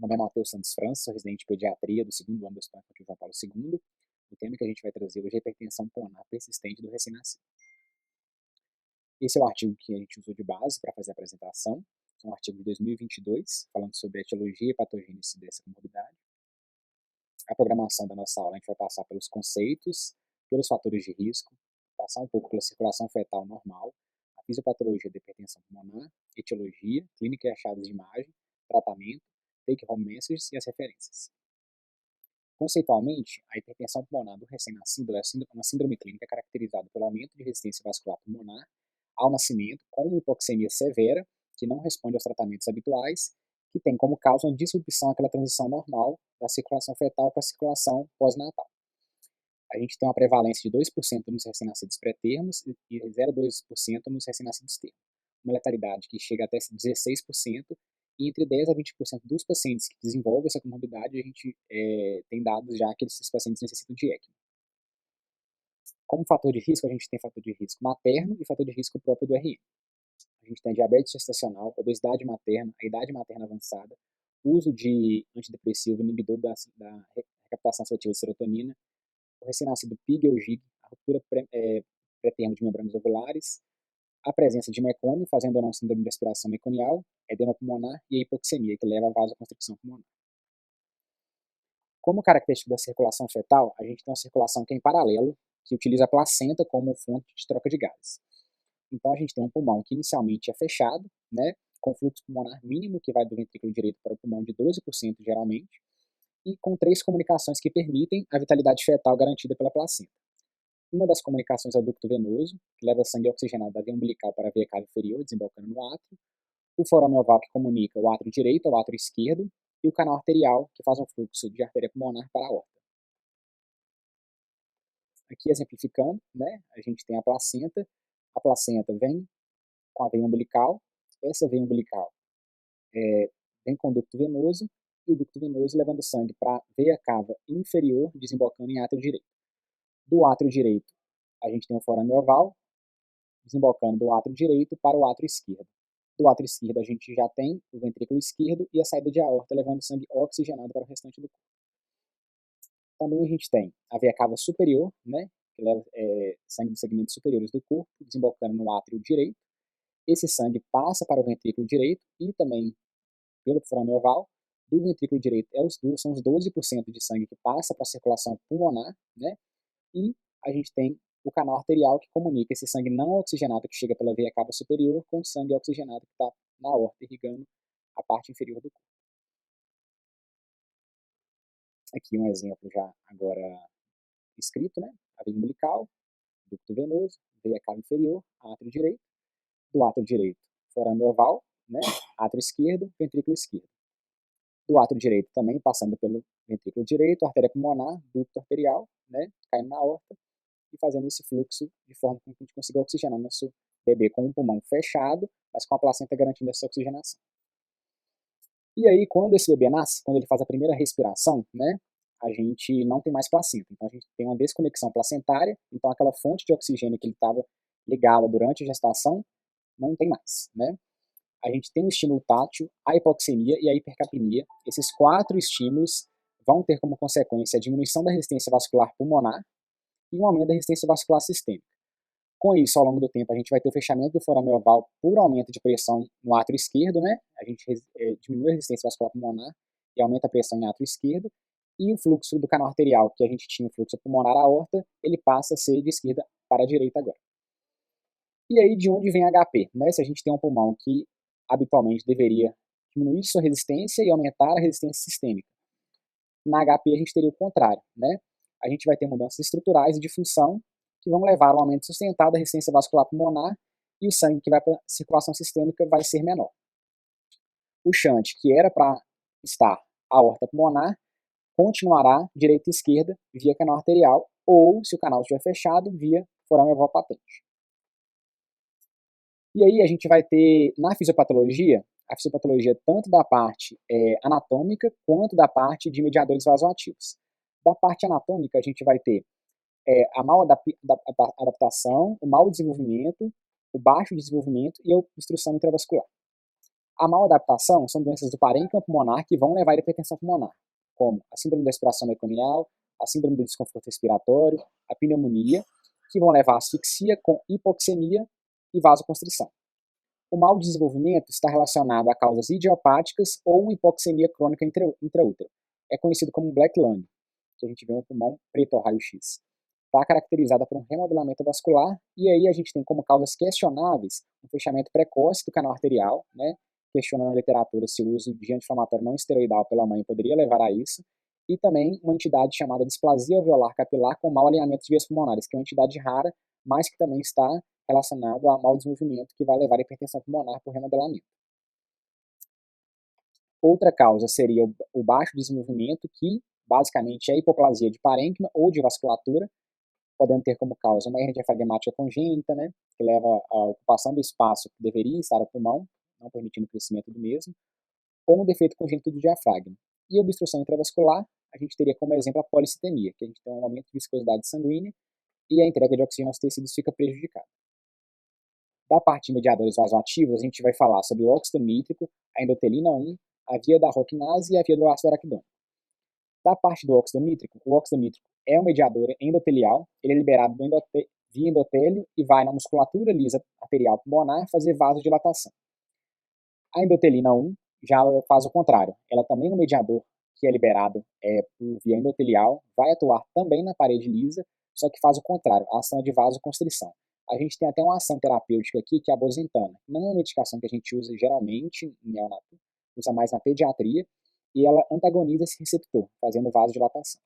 nome é Matheus Santos França, sou residente de pediatria do segundo ano do Hospital Infantil João Paulo II. O tema que a gente vai trazer hoje é hipertensão pulmonar persistente do recém-nascido. Esse é o artigo que a gente usou de base para fazer a apresentação. É um artigo de 2022, falando sobre a etiologia e patogênese dessa comorbidade. A programação da nossa aula, a gente vai passar pelos conceitos, pelos fatores de risco, passar um pouco pela circulação fetal normal, a fisiopatologia da hipertensão pulmonar, etiologia, clínica e achados de imagem, tratamento, take-home messages e as referências. Conceitualmente, a hipertensão pulmonar do recém-nascido é uma síndrome clínica caracterizada pelo aumento de resistência vascular pulmonar ao nascimento, com uma hipoxemia severa, que não responde aos tratamentos habituais, que tem como causa uma disrupção àquela transição normal da circulação fetal para a circulação pós-natal. A gente tem uma prevalência de 2% nos recém-nascidos pré-termos e 0,2% nos recém-nascidos termos. Uma letalidade que chega até 16%, e entre 10% a 20% dos pacientes que desenvolvem essa comorbidade, a gente tem dados já que esses pacientes necessitam de ECMO. Como fator de risco, a gente tem fator de risco materno e fator de risco próprio do RM. A gente tem diabetes gestacional, obesidade materna, a idade materna avançada, uso de antidepressivo, inibidor da recaptação seletiva de serotonina, o recém-nascido PIG ou GIG, a ruptura pré-termo de membranas ovulares, a presença de mecônio, fazendo ou não síndrome de aspiração meconial, edema pulmonar e a hipoxemia, que leva à vasoconstricção pulmonar. Como característica da circulação fetal, a gente tem uma circulação que é em paralelo, que utiliza a placenta como fonte de troca de gases. Então, a gente tem um pulmão que inicialmente é fechado, né, com fluxo pulmonar mínimo, que vai do ventrículo direito para o pulmão de 12% geralmente, e com 3 comunicações que permitem a vitalidade fetal garantida pela placenta. Uma das comunicações é o ducto venoso, que leva sangue oxigenado da veia umbilical para a veia cava inferior, desembocando no átrio. O forame oval, que comunica o átrio direito ao átrio esquerdo. E o canal arterial, que faz um fluxo de artéria pulmonar para a aorta. Aqui, exemplificando, né, a gente tem a placenta. A placenta vem com a veia umbilical. Essa veia umbilical vem com o ducto venoso. E o ducto venoso levando sangue para a veia cava inferior, desembocando em átrio direito. Do átrio direito, a gente tem o forame oval, desembocando do átrio direito para o átrio esquerdo. Do átrio esquerdo, a gente já tem o ventrículo esquerdo e a saída de aorta, levando sangue oxigenado para o restante do corpo. Também a gente tem a veia cava superior, né, que leva sangue dos segmentos superiores do corpo, desembocando no átrio direito. Esse sangue passa para o ventrículo direito e também pelo forame oval. Do ventrículo direito são os 12% de sangue que passa para a circulação pulmonar, né, e a gente tem o canal arterial que comunica esse sangue não oxigenado que chega pela veia cava superior com o sangue oxigenado que está na aorta, irrigando a parte inferior do corpo. Aqui um exemplo já agora escrito, né? A veia umbilical, ducto venoso, veia cava inferior, átrio direito. Do átrio direito, forame oval, né? Átrio esquerdo, ventrículo esquerdo. Do átrio direito também, passando pelo ventrículo direito, artéria pulmonar, ducto arterial, né? Caindo na aorta e fazendo esse fluxo de forma que a gente consiga oxigenar nosso bebê com o pulmão fechado, mas com a placenta garantindo essa oxigenação. E aí, quando esse bebê nasce, quando ele faz a primeira respiração, né, a gente não tem mais placenta. Então, a gente tem uma desconexão placentária. Então, aquela fonte de oxigênio que ele estava ligada durante a gestação, não tem mais, né? A gente tem o estímulo tátil, a hipoxemia e a hipercapnia. Esses 4 estímulos vão ter como consequência a diminuição da resistência vascular pulmonar e um aumento da resistência vascular sistêmica. Com isso, ao longo do tempo, a gente vai ter o fechamento do forame oval por aumento de pressão no átrio esquerdo, né? A gente diminui a resistência vascular pulmonar e aumenta a pressão em átrio esquerdo. E o fluxo do canal arterial, que a gente tinha o fluxo pulmonar aorta, ele passa a ser de esquerda para a direita agora. E aí, de onde vem HP? Né? Se a gente tem um pulmão que habitualmente deveria diminuir sua resistência e aumentar a resistência sistêmica. Na HP, a gente teria o contrário, né? A gente vai ter mudanças estruturais e de função que vão levar ao aumento sustentado da resistência vascular pulmonar e o sangue que vai para a circulação sistêmica vai ser menor. O shunt, que era para estar aorta pulmonar, continuará direita e esquerda via canal arterial ou, se o canal estiver fechado, via forame oval patente. E aí a gente vai ter, na fisiopatologia, a fisiopatologia tanto da parte anatômica quanto da parte de mediadores vasoativos. Da parte anatômica, a gente vai ter a mal adaptação, o mau desenvolvimento, o baixo desenvolvimento e a obstrução intravascular. A mal-adaptação são doenças do parênquima pulmonar que vão levar à hipertensão pulmonar, como a síndrome da aspiração meconial, a síndrome do desconforto respiratório, a pneumonia, que vão levar à asfixia com hipoxemia e vasoconstrição. O mau desenvolvimento está relacionado a causas idiopáticas ou uma hipoxemia crônica intraútero. É conhecido como black lung, que a gente vê um pulmão preto ao raio-x. Está caracterizada por um remodelamento vascular, e aí a gente tem como causas questionáveis um fechamento precoce do canal arterial, né? Questionando na literatura se o uso de anti-inflamatório não esteroidal pela mãe poderia levar a isso, e também uma entidade chamada displasia alveolar capilar com mau alinhamento de vias pulmonares, que é uma entidade rara, mas que também está relacionado a mau desenvolvimento que vai levar à hipertensão pulmonar por remodelamento. Outra causa seria o baixo desenvolvimento, que basicamente é hipoplasia de parênquima ou de vasculatura, podendo ter como causa uma hernia diafragmática congênita, né, que leva à ocupação do espaço que deveria estar o pulmão, não permitindo o crescimento do mesmo, ou um defeito congênito do diafragma. E obstrução intravascular, a gente teria como exemplo a policitemia, que a gente tem um aumento de viscosidade sanguínea e a entrega de oxigênio aos tecidos fica prejudicada. Da parte de mediadores vasoativos, a gente vai falar sobre o óxido nítrico, a endotelina 1, a via da roquinase e a via do ácido araquidônico. Da parte do óxido nítrico, o óxido nítrico é um mediador endotelial, ele é liberado via endotélio e vai na musculatura lisa arterial pulmonar fazer vasodilatação. A endotelina 1 já faz o contrário, ela também é um mediador que é liberado por via endotelial, vai atuar também na parede lisa, só que faz o contrário, a ação é de vasoconstrição. A gente tem até uma ação terapêutica aqui, que é a bozentana. Não é uma medicação que a gente usa geralmente em neonato, usa mais na pediatria, e ela antagoniza esse receptor, fazendo vasodilatação.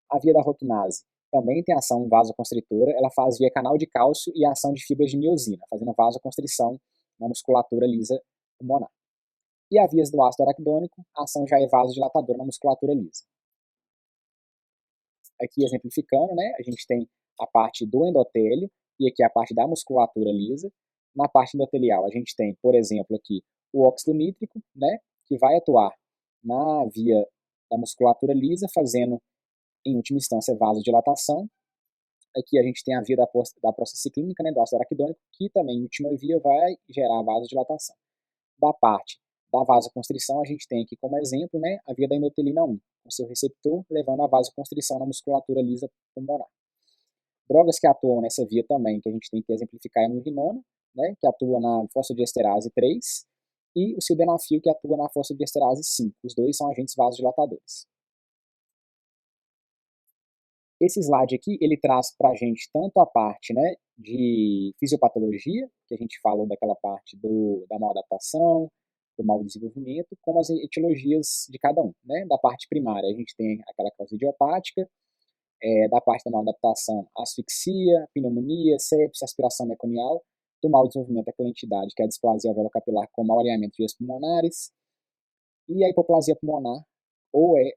A via da roquinase também tem ação vasoconstritora, ela faz via canal de cálcio e ação de fibras de miosina, fazendo vasoconstrição na musculatura lisa pulmonar. E a via do ácido araquidônico, a ação já é vasodilatadora na musculatura lisa. Aqui exemplificando, né, a gente tem a parte do endotélio e aqui a parte da musculatura lisa. Na parte endotelial, a gente tem, por exemplo, aqui o óxido nítrico, né, que vai atuar na via da musculatura lisa, fazendo, em última instância, vasodilatação. Aqui a gente tem a via da prostacyclínica, né, do ácido araquidônico, que também, em última via, vai gerar vasodilatação. Da parte da vasoconstrição, a gente tem aqui como exemplo, né, a via da endotelina 1, com seu receptor levando a vasoconstrição na musculatura lisa pulmonar. Drogas que atuam nessa via também, que a gente tem que exemplificar, é a milrinona, né, que atua na fosfodiesterase 3, e o sildenafil, que atua na fosfodiesterase 5. Os dois são agentes vasodilatadores. Esse slide aqui, ele traz para a gente tanto a parte, né, de fisiopatologia, que a gente falou daquela parte da mal-adaptação, do mau desenvolvimento, como as etiologias de cada um, né? Da parte primária, a gente tem aquela causa idiopática, da parte da mal-adaptação, asfixia, pneumonia, sepsis, aspiração meconial, do mau desenvolvimento aquela entidade, que é a displasia alveolo-capilar com mau alinhamento de vias pulmonares, e a hipoplasia pulmonar, ou é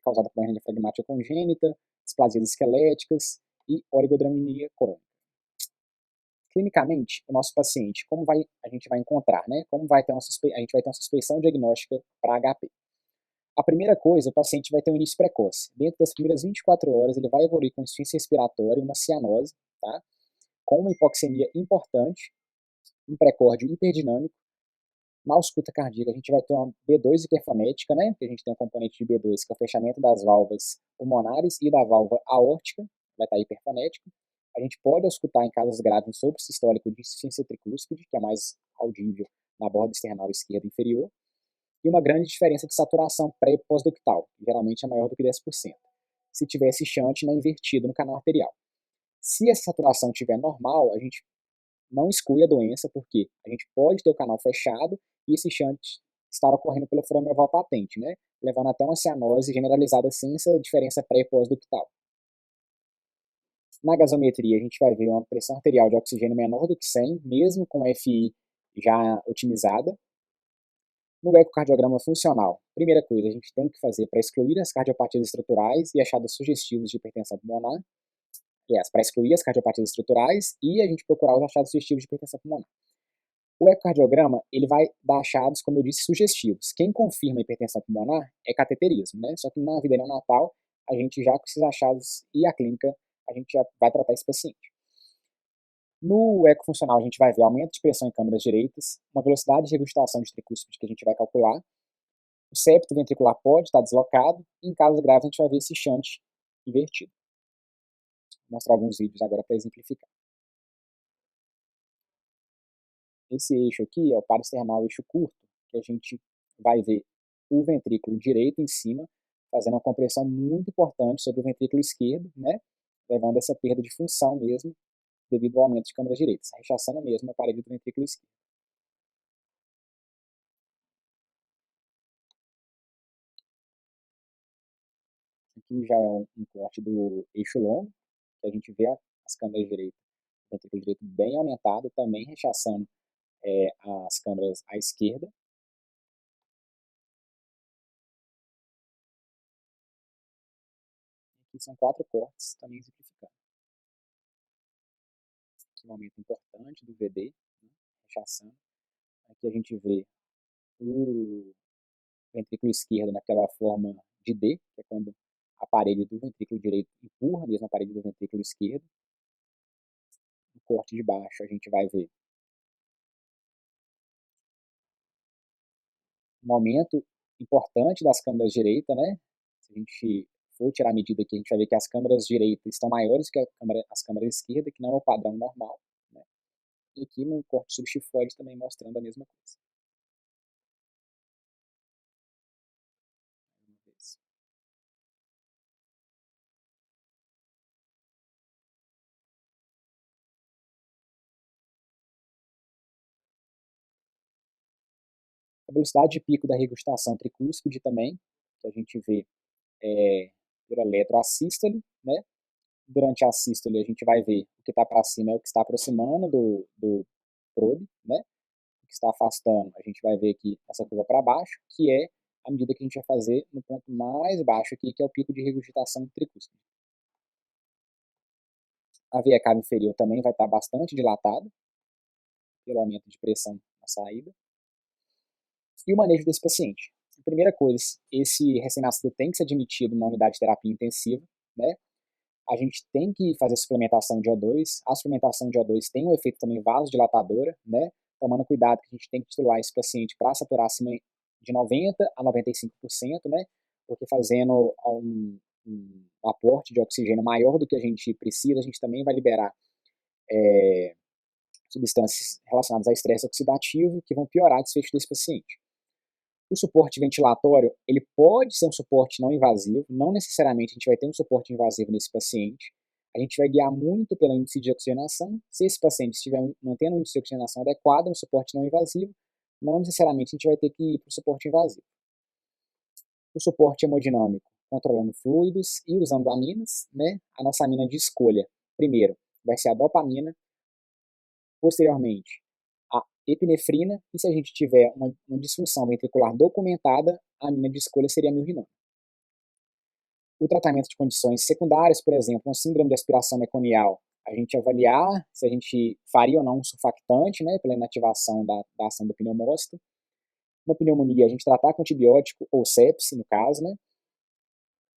causada por hernia diafragmática congênita, displasias esqueléticas e oligodramia crônica. Clinicamente, o nosso paciente, a gente vai encontrar, né? A gente vai ter uma suspeição diagnóstica para HP. A primeira coisa, o paciente vai ter um início precoce. Dentro das primeiras 24 horas, ele vai evoluir com insuficiência respiratória, uma cianose, tá? Com uma hipoxemia importante, um precórdio hiperdinâmico. Na ausculta cardíaca, a gente vai ter uma B2 hiperfonética, né? Que a gente tem um componente de B2, que é o fechamento das válvulas pulmonares e da válvula aórtica, vai estar hiperfonético. A gente pode auscultar em casos graves um sopro sistólico de insuficiência tricúspide, que é mais audível na borda external esquerda inferior, e uma grande diferença de saturação pré e pós-ductal, que geralmente é maior do que 10%. Se tiver esse shunt invertido no canal arterial. Se essa saturação estiver normal, a gente não exclui a doença, porque a gente pode ter o canal fechado e esse shunt estar ocorrendo pelo forame oval patente, né? Levando até uma cianose generalizada sem essa diferença pré e pós-ductal. Na gasometria, a gente vai ver uma pressão arterial de oxigênio menor do que 100, mesmo com FI já otimizada. No ecocardiograma funcional, primeira coisa, a gente tem que fazer para excluir as cardiopatias estruturais e achados sugestivos de hipertensão pulmonar. Aliás, para excluir as cardiopatias estruturais e a gente procurar os achados sugestivos de hipertensão pulmonar. O ecocardiograma, ele vai dar achados, como eu disse, sugestivos. Quem confirma a hipertensão pulmonar é cateterismo, né? Só que na vida neonatal, a gente já com esses achados e a clínica, a gente já vai tratar esse paciente. No eco funcional, a gente vai ver aumento de pressão em câmaras direitas, uma velocidade de regurgitação de tricúspide que a gente vai calcular, o septo ventricular pode estar deslocado, e em casos graves a gente vai ver esse shunt invertido. Vou mostrar alguns vídeos agora para exemplificar. Esse eixo aqui é o parasternal eixo curto, que a gente vai ver o ventrículo direito em cima, fazendo uma compressão muito importante sobre o ventrículo esquerdo, né, levando a essa perda de função mesmo, devido ao aumento de câmaras direitas, rechaçando mesmo a parede do ventrículo esquerdo. Aqui já é um corte do eixo longo, que a gente vê as câmaras direitas, o ventrículo direito bem aumentado, também rechaçando as câmaras à esquerda. Aqui são 4 cortes, também exemplificando. Aqui um aumento importante do VD, né, rechaçando. Aqui a gente vê o ventrículo esquerdo naquela forma de D, que é quando a parede do ventrículo direito empurra mesmo a parede do ventrículo esquerdo. No corte de baixo a gente vai ver um aumento importante das câmaras direita, né? Se a gente for tirar a medida aqui, a gente vai ver que as câmaras direitas estão maiores que as câmaras esquerdas, que não é o padrão normal, né? E aqui no corte subxifoide também mostrando a mesma coisa. A velocidade de pico da regurgitação tricúspide também, que a gente vê por eletroassístole, né? Durante a sístole a gente vai ver o que está para cima é o que está aproximando do probe, né? O que está afastando, a gente vai ver aqui essa curva para baixo, que é a medida que a gente vai fazer no ponto mais baixo aqui, que é o pico de regurgitação tricúspide. A veia cava inferior também vai estar bastante dilatada, pelo aumento de pressão na saída. E o manejo desse paciente. A primeira coisa, esse recém-nascido tem que ser admitido na unidade de terapia intensiva, né? A gente tem que fazer suplementação de O2. A suplementação de O2 tem um efeito também vasodilatadora, né? Tomando cuidado que a gente tem que titular esse paciente para saturar acima de 90 a 95%, né? Porque fazendo um aporte de oxigênio maior do que a gente precisa, a gente também vai liberar substâncias relacionadas a estresse oxidativo que vão piorar o desfecho desse paciente. O suporte ventilatório, ele pode ser um suporte não invasivo, não necessariamente a gente vai ter um suporte invasivo nesse paciente. A gente vai guiar muito pelo índice de oxigenação. Se esse paciente estiver mantendo um índice de oxigenação adequado, um suporte não invasivo, não necessariamente a gente vai ter que ir para o suporte invasivo. O suporte hemodinâmico, controlando fluidos e usando aminas, né? A nossa amina de escolha, primeiro, vai ser a dopamina, posteriormente, a epinefrina, e se a gente tiver uma disfunção ventricular documentada, a amina de escolha seria a milrinona. O tratamento de condições secundárias, por exemplo, uma síndrome de aspiração meconial, a gente avaliar se a gente faria ou não um surfactante, né, pela inativação da ação do pneumócito. Uma pneumonia, a gente tratar com antibiótico ou sepse, no caso, né.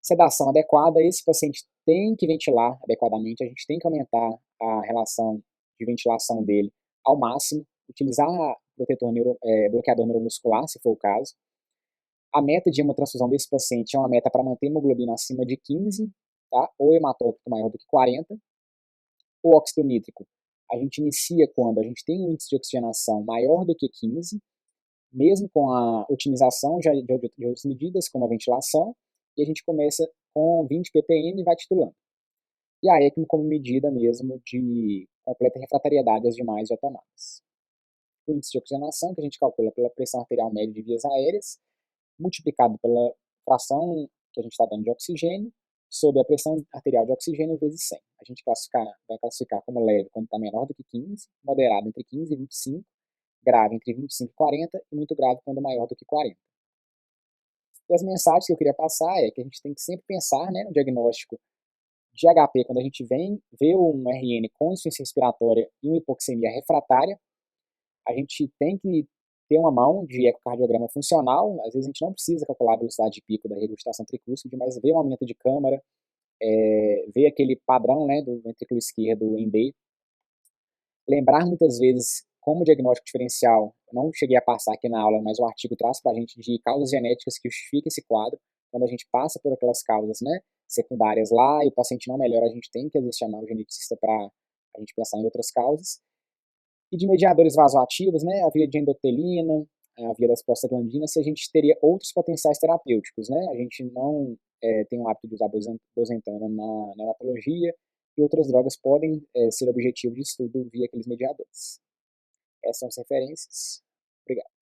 Sedação adequada, esse paciente tem que ventilar adequadamente, a gente tem que aumentar a relação de ventilação dele ao máximo, utilizar bloqueador neuromuscular, se for o caso. A meta de hemotransfusão desse paciente é uma meta para manter hemoglobina acima de 15, tá? Ou hematócrito maior do que 40. O óxido nítrico, a gente inicia quando a gente tem um índice de oxigenação maior do que 15, mesmo com a otimização de outras medidas, como a ventilação, e a gente começa com 20 ppm e vai titulando. E a ECMO como medida mesmo de completa refratariedade às demais diatomadas. O índice de oxigenação, que a gente calcula pela pressão arterial média de vias aéreas, multiplicado pela fração que a gente está dando de oxigênio, sobre a pressão arterial de oxigênio vezes 100. A gente vai classificar como leve quando está menor do que 15, moderado entre 15 e 25, grave entre 25 e 40 e muito grave quando maior do que 40. E as mensagens que eu queria passar é que a gente tem que sempre pensar, né, no diagnóstico de HP quando a gente vê um RN com insuficiência respiratória e uma hipoxemia refratária. A gente tem que ter uma mão de ecocardiograma funcional, às vezes a gente não precisa calcular a velocidade de pico da regurgitação tricúspide, mas ver um aumento de câmara, ver aquele padrão, né, do ventrículo esquerdo em D, lembrar muitas vezes como diagnóstico diferencial, não cheguei a passar aqui na aula, mas o artigo traz para a gente de causas genéticas que justificam esse quadro, quando a gente passa por aquelas causas, né, secundárias lá e o paciente não melhora, a gente tem que às vezes chamar o geneticista para a gente pensar em outras causas. E de mediadores vasoativos, né, a via de endotelina, a via das prostaglandinas, se a gente teria outros potenciais terapêuticos, né, a gente não tem o hábito de usar dosentana na neonatologia, e outras drogas podem ser objetivo de estudo via aqueles mediadores. Essas são as referências. Obrigado.